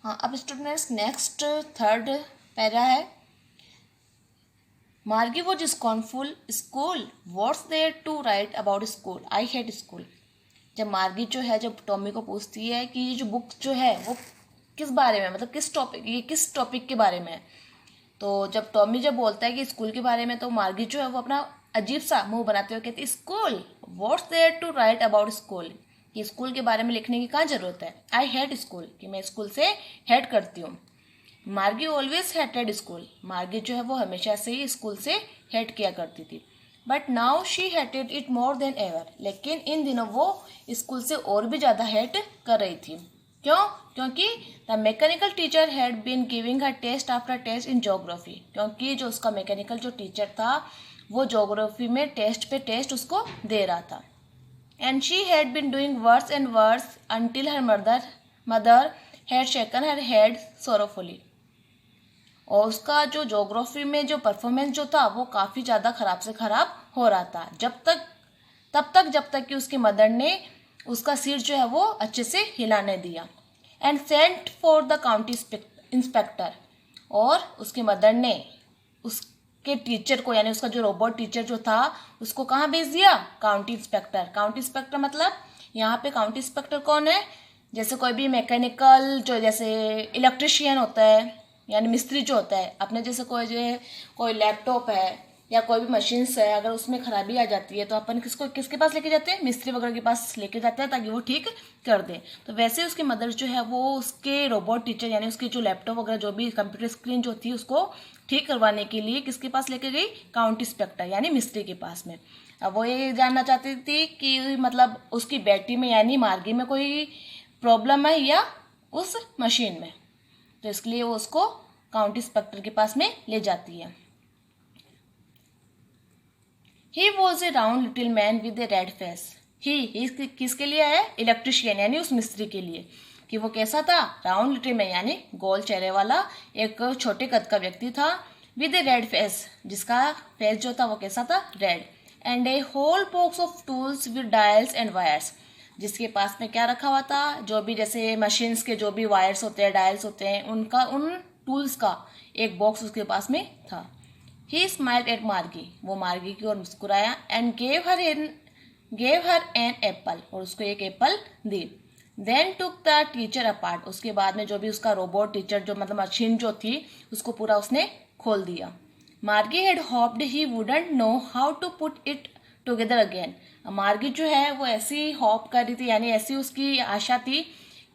हाँ, अब students next third para है। Margie was scornful school, what's there to write about school, I hate school. जब Margie जो है जब टॉमी को पूछती है कि ये जो बुक जो है वो किस बारे में, मतलब किस टॉपिक के बारे में है, तो जब टॉमी जब बोलता है कि स्कूल के बारे में, तो मार्गी जो है वो अपना अजीब सा मुंह बनाते हुए कहती है school, what's there to write about school, कि स्कूल के बारे में लिखने की कहाँ जरूरत है, आई हेट स्कूल, कि मैं स्कूल से हेट करती हूँ। मार्गी ऑलवेज हेटेड स्कूल, मार्गी जो है वो हमेशा से ही स्कूल से हेट किया करती थी। But now she hated it more than ever, लेकिन इन दिनों वो स्कूल से और भी ज़्यादा हेट कर रही थी। क्यों? क्योंकि the mechanical teacher had been giving her test after test in geography, क्योंकि जो उसका मैकेनिकल जो टीचर था वो ज्योग्राफी में टेस्ट पे टेस्ट उसको दे रहा था। And she had been doing worse and worse until her mother had shaken her head sorrowfully. और उसका जो ज्योग्राफी में जो परफॉर्मेंस जो था वो काफ़ी ज़्यादा ख़राब से ख़राब हो रहा था, जब तक कि उसकी मदर ने उसका सिर जो है वो अच्छे से हिलाने दिया। And sent for the county inspector, और उसकी मदर ने उसके टीचर को, यानी उसका जो रोबोट टीचर जो था उसको कहाँ भेज दिया, काउंटी इंस्पेक्टर। काउंटी इंस्पेक्टर मतलब यहाँ पे काउंटी इंस्पेक्टर कौन है, जैसे कोई भी मैकेनिकल जो जैसे इलेक्ट्रिशियन होता है, यानी मिस्त्री जो होता है, अपने जैसे कोई लैपटॉप है या कोई भी मशीन्स है, अगर उसमें खराबी आ जाती है तो अपन किसके पास लेके जाते हैं, मिस्त्री वगैरह के पास लेके जाते हैं ताकि वो ठीक कर दे। तो वैसे उसकी मदर जो है वो उसके रोबोट टीचर, यानी उसकी जो लैपटॉप वगैरह जो भी कंप्यूटर स्क्रीन जो थी उसको ठीक करवाने के लिए किसके पास लेके गई, काउंटी इंस्पेक्टर यानी मिस्त्री के पास में। अब वो ये जानना चाहती थी कि मतलब उसकी बेटी में यानी मार्गी में कोई प्रॉब्लम है या उस मशीन में, तो इसलिए वो उसको काउंटी इंस्पेक्टर के पास में ले जाती है। He was a round little man with a red face, he किसके लिए है, इलेक्ट्रिशियन यानी उस मिस्त्री के लिए, कि वो कैसा था, राउंड लिटिल मैन यानी गोल चेहरे वाला एक छोटे कद का व्यक्ति था, विद ए रेड फेस जिसका फेस जो था वो कैसा था, red, and a whole box of tools with dials and wires, जिसके पास में क्या रखा हुआ था, जो भी जैसे मशीन्स के जो भी वायर्स होते हैं, डायल्स होते हैं, उनका उन टूल्स का एक बॉक्स उसके पास में था। ही स्माइल्ड एट मार्गी, वो मार्गी की ओर मुस्कुराया, and gave her an apple, और उसको एक एप्पल दी। Then took the teacher apart, उसके बाद में जो भी उसका रोबोट टीचर जो मतलब मशीन जो थी उसको पूरा उसने खोल दिया। Margie had hoped he wouldn't know how to put it together again, Margie जो है वो ऐसी होप कर रही थी, यानी ऐसी उसकी आशा थी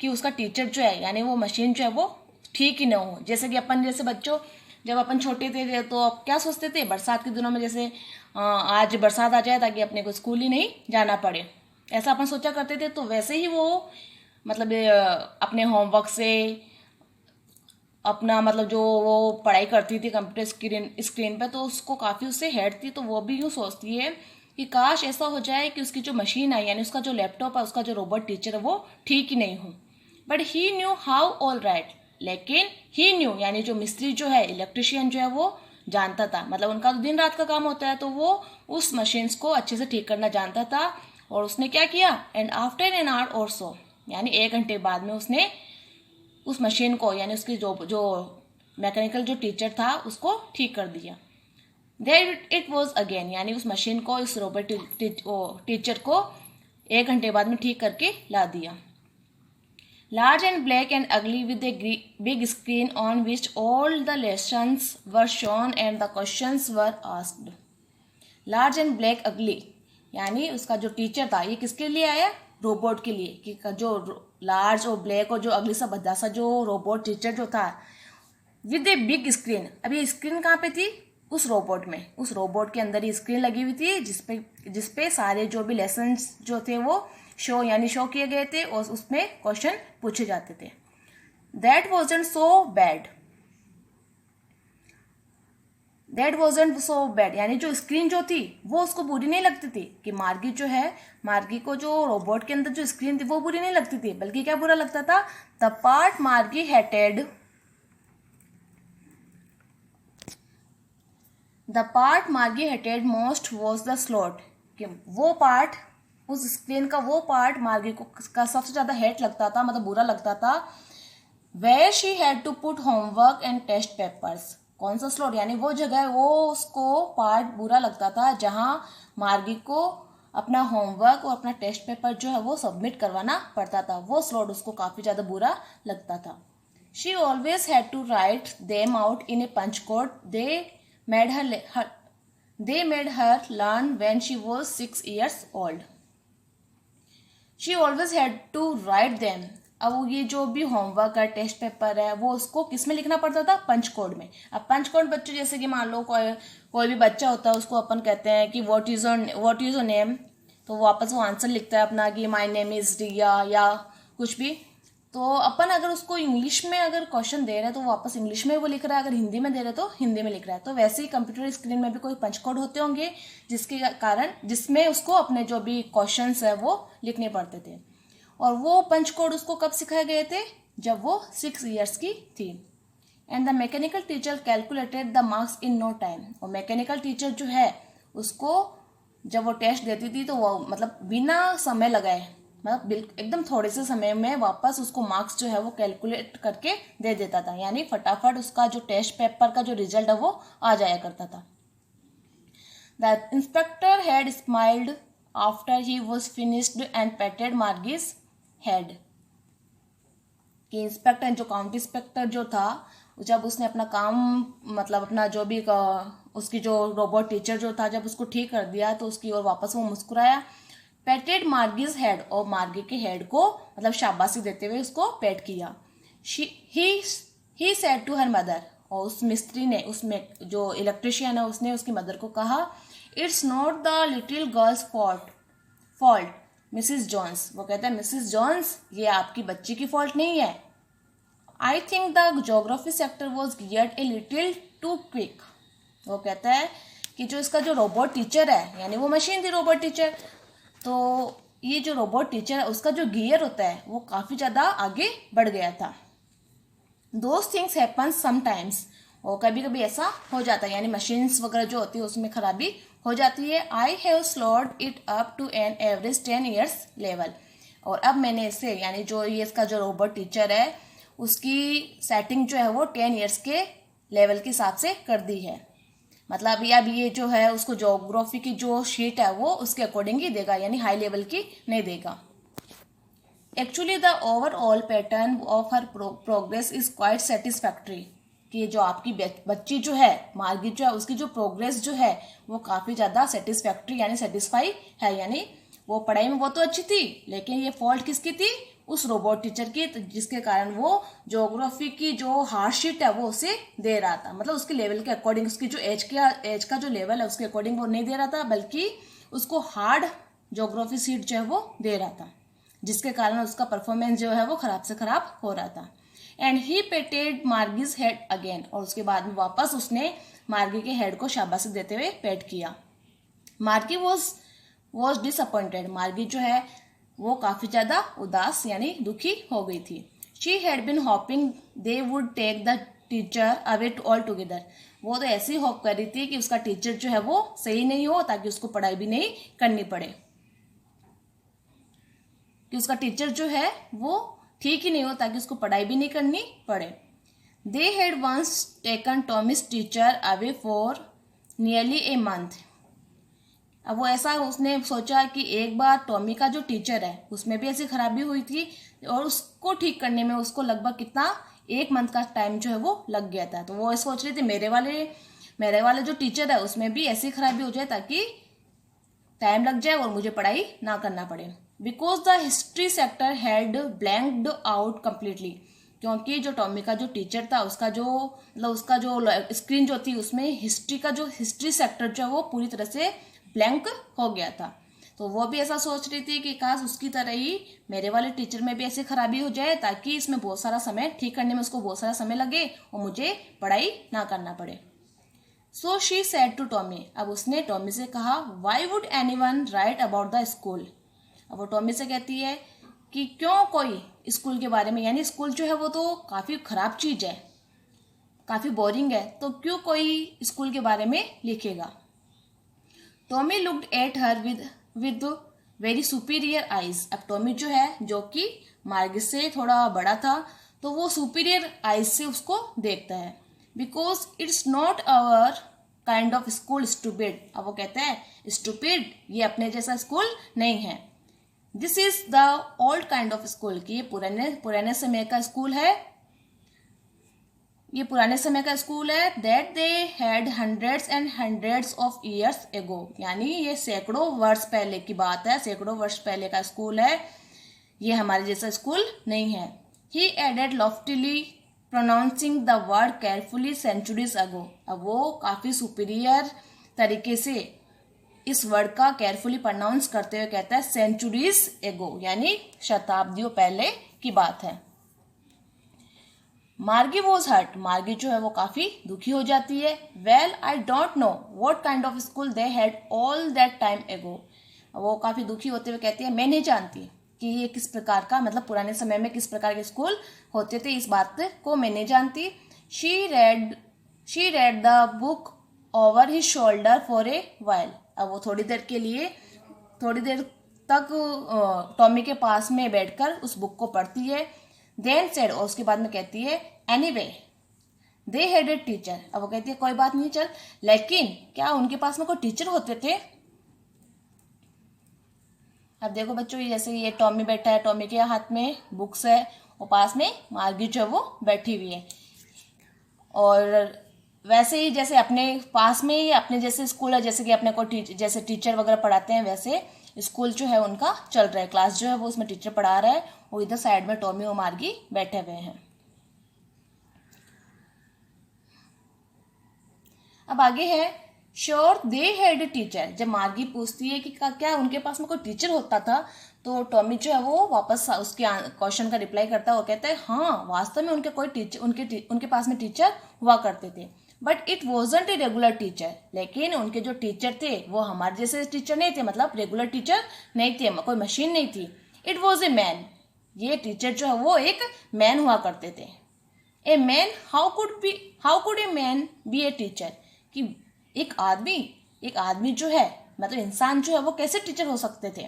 कि उसका टीचर जो है यानी वो मशीन जो है वो ठीक ही ना हो। जैसे कि अपन जैसे बच्चों जब अपन छोटे थे तो अब क्या सोचते थे, बरसात के दिनों में जैसे आज बरसात आ जाए ताकि अपने को स्कूल ही नहीं जाना पड़े, ऐसा अपन सोचा करते थे। तो वैसे ही वो मतलब अपने होमवर्क से अपना मतलब जो वो पढ़ाई करती थी कंप्यूटर स्क्रीन पे, तो उसको काफ़ी उससे हेट थी। तो वो भी यूँ सोचती है कि काश ऐसा हो जाए कि उसकी जो मशीन है यानी उसका जो लैपटॉप है, उसका जो रोबोट टीचर है वो ठीक ही नहीं हो। But he knew how all right, लेकिन ही न्यू यानी जो मिस्त्री जो है, इलेक्ट्रिशियन जो है वो जानता था, मतलब उनका तो दिन रात का काम होता है, तो वो उस मशीन्स को अच्छे से ठीक करना जानता था। और उसने क्या किया, एंड आफ्टर एन आवर और सो यानी 1 घंटे बाद में उसने उस मशीन को यानी उसकी जो मैकेनिकल जो टीचर था उसको ठीक कर दिया। देयर इट वॉज अगेन यानी उस मशीन को इस रोबोट टीचर को 1 घंटे बाद में ठीक करके ला दिया। Large and black and ugly with a big screen on which all the lessons were shown and the questions were asked. Large and black ugly यानी उसका जो टीचर था ये किसके लिए आया, रोबोट के लिए, कि जो लार्ज और ब्लैक और जो अगली सा भद्दा सा जो रोबोट टीचर जो था विद ए बिग स्क्रीन। अब ये स्क्रीन कहाँ पे थी, उस रोबोट में, उस रोबोट के अंदर ही स्क्रीन लगी हुई थी जिसपे सारे जो भी लेसन्स जो थे वो शो किए गए थे और उसमें क्वेश्चन पूछे जाते थे। दैट वॉजंट सो बैड यानी जो स्क्रीन जो थी वो उसको बुरी नहीं लगती थी, कि मार्गी को जो रोबोट के अंदर जो स्क्रीन थी वो बुरी नहीं लगती थी, बल्कि क्या बुरा लगता था, द पार्ट मार्गी hated most was the slot, कि वो पार्ट, उस स्क्रीन का वो पार्ट मार्गी को का सबसे ज़्यादा हेट लगता था, मतलब बुरा लगता था, where she had to put homework and test papers. कौन सा स्लॉट, यानी वो जगह, वो उसको पार्ट बुरा लगता था जहां मार्गी को अपना होमवर्क और अपना टेस्ट पेपर जो है वो सबमिट करवाना पड़ता था, वो स्लॉट उसको काफ़ी ज़्यादा बुरा लगता था। She always had to write them out in a punch code they made her learn when she was 6 years old. She always had to write them. अब वो ये जो भी होमवर्क है, टेस्ट पेपर है, वो उसको किस में लिखना पड़ता था? पंच कोड में। अब पंच कोड बच्चे, जैसे कि मान लो कोई भी बच्चा होता है, उसको अपन कहते हैं कि व्हाट इज योर नेम, तो वापस वो आंसर लिखता है अपना कि माय नेम इज रिया या कुछ भी। तो अपन अगर उसको इंग्लिश में अगर क्वेश्चन दे रहे हैं तो वापस इंग्लिश में वो लिख रहा है, अगर हिंदी में दे रहे तो हिंदी में लिख रहा है। तो वैसे ही कंप्यूटर स्क्रीन में भी कोई पंच कोड होते होंगे जिसके कारण जिसमें उसको अपने जो भी क्वेश्चंस है वो लिखने पड़ते थे। और वो पंच कोड उसको कब सिखाए गए थे? जब वो 6 ईयर्स की थी। And the mechanical teacher calculated the marks in no time. और मैकेनिकल टीचर जो है उसको जब वो टेस्ट देती थी तो वो मतलब बिना समय लगाए, मतलब एकदम थोड़े से समय में वापस उसको मार्क्स जो है वो कैलकुलेट करके दे देता था, यानी फटाफट उसका जो टेस्ट पेपर का जो रिजल्ट है वो आ जाया करता था। The inspector had smiled after he was finished and patted Margie's head. कि इंस्पेक्टर, जो काउंटी इंस्पेक्टर जो था, जब उसने अपना काम मतलब अपना जो भी उसकी जो रोबोट टीचर जो था, जब उसको ठीक कर दिया तो उसकी ओर वापस वो मुस्कुराया। पेटेड मार्गीज हेड, और मार्गी के हेड को मतलब शाबाशी देते हुए उसको पेट किया। He said to her mother, और उस मिस्त्री ने, उसमें जो इलेक्ट्रिशियन है उसने उसकी मदर को कहा, it's not the little girl's fault Mrs Jones. वो कहता है मिसिस जॉन्स, ये आपकी बच्ची की फॉल्ट नहीं है। I think the geography sector was geared a little too quick. वो कहता है कि जो इसका जो रोबोट टीचर है, यानी वो मशीन थी रोबोट टीचर, तो ये जो रोबोट टीचर है उसका जो गियर होता है वो काफ़ी ज़्यादा आगे बढ़ गया था। दोज थिंग्स हैपन समटाइम्स, और कभी कभी ऐसा हो जाता है, यानी मशीन्स वगैरह जो होती है उसमें खराबी हो जाती है। I have slowed it up to an average 10 years level. और अब मैंने इसे, यानी जो ये इसका जो रोबोट टीचर है उसकी सेटिंग जो है वो 10 ईयर्स के लेवल के हिसाब से कर दी है। मतलब अब ये जो है उसको ज्योग्राफी की जो शीट है वो उसके अकॉर्डिंग ही देगा, यानी हाई लेवल की नहीं देगा। Actually the overall pattern of her progress is quite satisfactory. कि जो आपकी बच्ची जो है, मार्गी जो है, उसकी जो प्रोग्रेस जो है वो काफ़ी ज़्यादा सेटिस्फैक्ट्री यानी सेटिस्फाई है, यानी वो पढ़ाई में वो तो अच्छी थी, लेकिन ये फॉल्ट किसकी थी? उस रोबोट टीचर की, जिसके कारण वो ज्योग्राफी की जो हार्ड शीट है वो उसे दे रहा था। मतलब उसके लेवल के अकॉर्डिंग, उसकी जो एज का जो लेवल है उसके अकॉर्डिंग वो नहीं दे रहा था, बल्कि उसको हार्ड ज्योग्राफी शीट जो है वो दे रहा था, जिसके कारण उसका परफॉर्मेंस जो है वो खराब से खराब हो रहा था। And he पेटेड Margie's head again, और उसके बाद में वापस उसने मार्गी के हेड को शाबाशी देते हुए पेट किया। मार्गी वॉज डिसअपॉइंटेड। मार्गी जो है वो काफ़ी ज़्यादा उदास यानी दुखी हो गई थी। She had been hoping they would take the teacher away altogether. वो तो ऐसी होप कर रही थी कि उसका टीचर जो है वो सही नहीं हो, ताकि उसको पढ़ाई भी नहीं करनी पड़े, कि उसका टीचर जो है वो ठीक ही नहीं हो ताकि उसको पढ़ाई भी नहीं करनी पड़े। They had once taken Tommy's teacher away for nearly a month. अब वो ऐसा उसने सोचा कि एक बार टॉमी का जो टीचर है उसमें भी ऐसी खराबी हुई थी, और उसको ठीक करने में उसको लगभग कितना 1 मंथ का टाइम जो है वो लग गया था। तो वो सोच रही थी मेरे वाले जो टीचर है उसमें भी ऐसी खराबी हो जाए ताकि टाइम लग जाए और मुझे पढ़ाई ना करना पड़े। Because the history sector had blanked out completely. क्योंकि जो टॉमी का जो टीचर था उसका जो स्क्रीन जो थी उसमें हिस्ट्री सेक्टर जो है वो पूरी तरह से ब्लैंक हो गया था। तो वो भी ऐसा सोच रही थी कि काश उसकी तरह ही मेरे वाले टीचर में भी ऐसी खराबी हो जाए ताकि इसमें बहुत सारा समय ठीक करने में उसको बहुत सारा समय लगे और मुझे पढ़ाई ना करना पड़े। So she said to Tommy. अब उसने टॉमी से कहा, why would anyone write about the school. अब वो टॉमी से कहती है कि क्यों कोई स्कूल के बारे में, यानी स्कूल जो है वो तो काफ़ी ख़राब चीज़ है, काफ़ी बोरिंग है, तो क्यों कोई स्कूल के बारे में लिखेगा। Tommy looked at her with very superior eyes. अब टॉमी जो है, जो कि मार्गी से थोड़ा बड़ा था, तो वो सुपीरियर आइज से उसको देखता है। Because it's not our kind of school stupid. अब वो कहता है स्टूपिड, ये अपने जैसा स्कूल नहीं है। This is the old kind of school, कि ये पुराने समय का स्कूल है, ये पुराने समय का स्कूल है। That they had hundreds and hundreds of years ago, यानी ये सैकड़ों वर्ष पहले की बात है, सैकड़ों वर्ष पहले का स्कूल है, ये हमारे जैसा स्कूल नहीं है। He added loftily pronouncing the word carefully centuries ago. अब वो काफ़ी सुपीरियर तरीके से इस वर्ड का केयरफुली प्रोनाउंस करते हुए कहता है सेंचुरीज एगो, यानी शताब्दियों पहले की बात है। मार्गी वॉज हर्ट, मार्गी जो है वो काफ़ी दुखी हो जाती है। Well I don't know what kind of school they had all that time एगो। वो काफ़ी दुखी होते हुए कहती है मैं नहीं जानती कि ये किस प्रकार का, मतलब पुराने समय में किस प्रकार के स्कूल होते थे, इस बात को मैं नहीं जानती। She read the book over his shoulder for a while. अब वो थोड़ी देर तक टॉमी के पास में बैठकर उस बुक को पढ़ती है। देन सेड, और उसके बाद में कहती है anyway they had a teacher. अब वो कहती है कोई बात नहीं चल, लेकिन क्या उनके पास में कोई टीचर होते थे। अब देखो बच्चों, ये जैसे ये टॉमी बैठा है, टॉमी के हाथ में बुक्स है और पास में मार्गी जो है वो बैठी हुई है। और वैसे ही जैसे अपने पास में ही अपने जैसे स्कूल है, जैसे कि अपने को जैसे टीचर वगैरह पढ़ाते हैं, वैसे स्कूल जो है उनका चल रहा है, क्लास जो है वो उसमें टीचर पढ़ा रहा है और इधर साइड में टॉमी और मार्गी बैठे हुए हैं। अब आगे है sure they had a teacher. जब मार्गी पूछती है कि क्या उनके पास में कोई टीचर होता था, तो टॉमी जो है वो वापस उसके क्वेश्चन का रिप्लाई करता है और कहता है हाँ वास्तव में उनके कोई टीचर उनके पास में टीचर हुआ करते थे, but it wasn't a regular teacher. लेकिन उनके जो टीचर थे वो हमारे जैसे टीचर नहीं थे, मतलब रेगुलर टीचर नहीं थे, कोई मशीन नहीं थी। इट वॉज ए मैन, ये टीचर जो है वो एक मैन हुआ करते थे। A man, how could a man B a teacher, कि एक आदमी जो है, मतलब इंसान जो है वो कैसे टीचर हो सकते थे।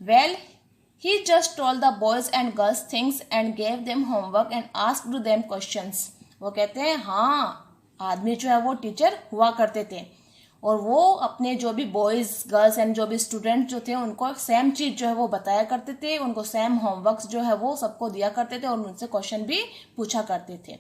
Well he just told the boys and girls things and gave them homework and asked them questions. वो कहते हैं हाँ आदमी जो है वो टीचर हुआ करते थे और वो अपने जो भी बॉयज गर्ल्स एंड जो भी स्टूडेंट जो थे उनको सेम चीज़ जो है वो बताया करते थे, उनको सेम होमवर्क जो है वो सबको दिया करते थे और उनसे क्वेश्चन भी पूछा करते थे।